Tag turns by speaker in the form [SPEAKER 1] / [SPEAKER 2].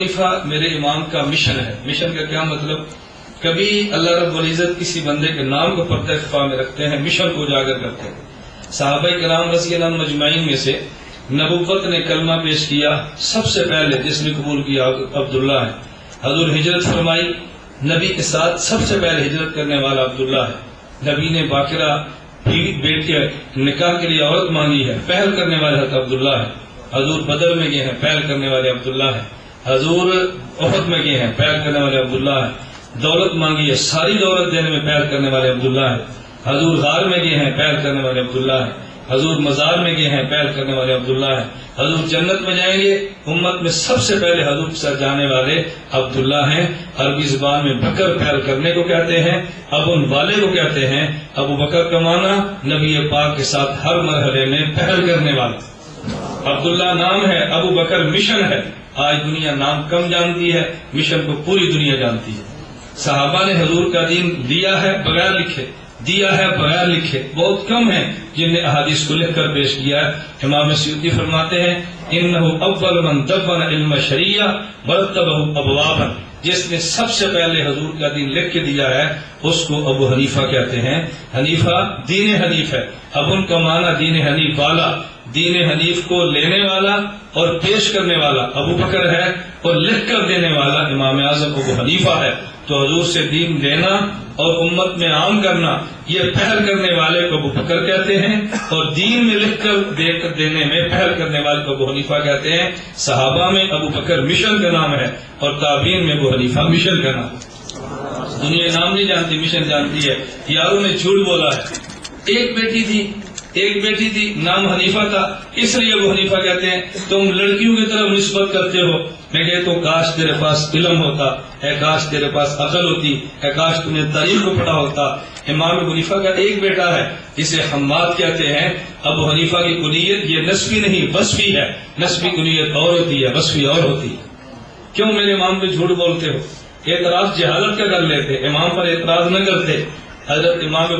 [SPEAKER 1] خلیفہ میرے امام کا مشن ہے۔ مشن کا کیا مطلب؟ کبھی اللہ رب العزت کسی بندے کے نام کو پردہ خفا میں رکھتے ہیں، مشن کو اجاگر کرتے ہیں۔ صحابہ کرام رضی اللہ عنہم مجمعین میں سے نبوت نے کلمہ پیش کیا، سب سے پہلے جس نے قبول کیا عبداللہ ہے۔ حضور ہجرت فرمائی، نبی کے ساتھ سب سے پہلے ہجرت کرنے والا عبداللہ ہے۔ نبی نے باقرہ بیٹے نکاح کے لیے عورت مانگی ہے، پہل کرنے والے حضرت عبداللہ ہے۔ حضور بدر میں گئے ہیں، پہل کرنے والے عبداللہ ہے۔ حضور احد میں گئے ہیں، پہل کرنے والے عبداللہ ہے۔ دولت مانگی ہے، ساری دولت دینے میں پہل کرنے والے عبداللہ ہے۔ حضور غار میں گئے ہیں، پہل کرنے والے عبداللہ ہے۔ حضور مزار میں گئے ہیں، پہل کرنے والے عبداللہ ہے۔ حضور جنت میں جائیں گے، امت میں سب سے پہلے حضور کے ساتھ جانے والے عبداللہ ہیں۔ عربی زبان میں بکر پہل کرنے کو کہتے ہیں، ابن والے کو کہتے ہیں۔ ابو بکر کا معنی نبی پاک کے ساتھ ہر مرحلے میں پہل کرنے والا۔ عبداللہ نام ہے، ابو بکر مشن ہے۔ آج دنیا نام کم جانتی ہے، مشن کو پوری دنیا جانتی ہے۔ صحابہ نے حضور کا دین دیا ہے بغیر لکھے، دیا ہے بغیر لکھے، بہت کم ہیں جن نے احادیث کو لکھ کر پیش کیا ہے۔ امام سیوطی فرماتے ہیں انہ اول من دون علم شریعہ ورتبہ ابوابا، جس نے سب سے پہلے حضور کا دین لکھ کے دیا ہے اس کو ابو حنیفہ کہتے ہیں۔ حنیفہ دین حنیف ہے، اب ان کا معنی دین حنیف والا، دین حنیف کو لینے والا اور پیش کرنے والا ابو بکر ہے، اور لکھ کر دینے والا امام اعظم ابو حنیفہ ہے۔ تو حضور سے دین لینا اور امت میں عام کرنا، یہ پہل کرنے والے کو ابو بکر کہتے ہیں، اور دین میں لکھ کر دینے میں پہل کرنے والے کو ابو حنیفہ کہتے ہیں۔ صحابہ میں ابو بکر مشن کا نام ہے، اور تابعین میں ابو حنیفہ مشن کا نام ہے۔ دنیا نام نہیں جانتی، مشن جانتی ہے۔ یاروں نے جھوٹ بولا ہے، ایک بیٹی تھی نام حنیفہ تھا، اس لیے ابو حنیفہ کہتے ہیں تم لڑکیوں کی طرف نسبت کرتے ہو۔ میں کہتا ہوں کاش تیرے پاس علم ہوتا ہے، کاش تیرے پاس عقل ہوتی ہے، کاش تم نے تاریخ کو پڑھا ہوتا۔ امام ابو حنیفہ کا ایک بیٹا ہے جسے حماد کہتے ہیں۔ ابو حنیفہ کی کنیت یہ نسبی نہیں وصفی ہے، نسبی کنیت اور ہوتی ہے، وصفی اور ہوتی ہے۔ کیوں میرے امام پہ جھوٹ بولتے ہو؟ اعتراض جہالت کا کر لیتے، امام پر اعتراض نہ کرتے۔ حضرت امام